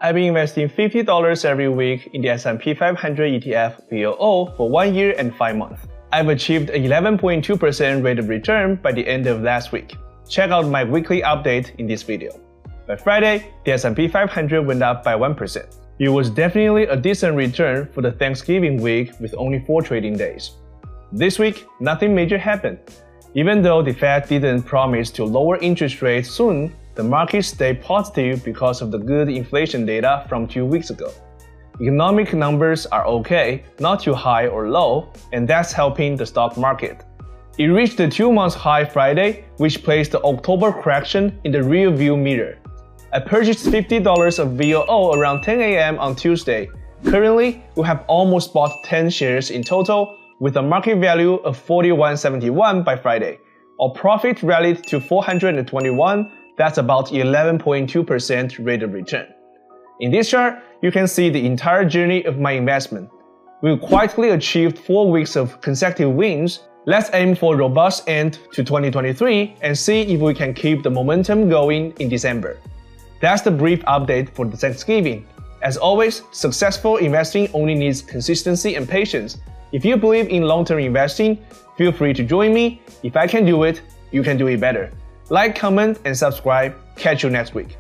I've been investing $50 every week in the S&P 500 ETF VOO for 1 year and 5 months. I've achieved an 11.2% rate of return by the end of last week. Check out my weekly update in this video. By Friday, the S&P 500 went up by 1%. It was definitely a decent return for the Thanksgiving week with only 4 trading days. This week, nothing major happened. Even though the Fed didn't promise to lower interest rates soon, the market stayed positive because of the good inflation data from 2 weeks ago. Economic numbers are okay, not too high or low, and that's helping the stock market. It reached the 2-month high Friday, which placed the October correction in the rear-view mirror. I purchased $50 of VOO around 10 a.m. on Tuesday. Currently, we have almost bought 10 shares in total, with a market value of $41.71 by Friday. Our profit rallied to $421. That's about 11.2% rate of return. In this chart, you can see the entire journey of my investment. We've quietly achieved 4 weeks of consecutive wins. Let's aim for a robust end to 2023 and see if we can keep the momentum going in December. That's the brief update for the Thanksgiving. As always, successful investing only needs consistency and patience. If you believe in long-term investing, feel free to join me. If I can do it, you can do it better. Like, comment, and subscribe. Catch you next week.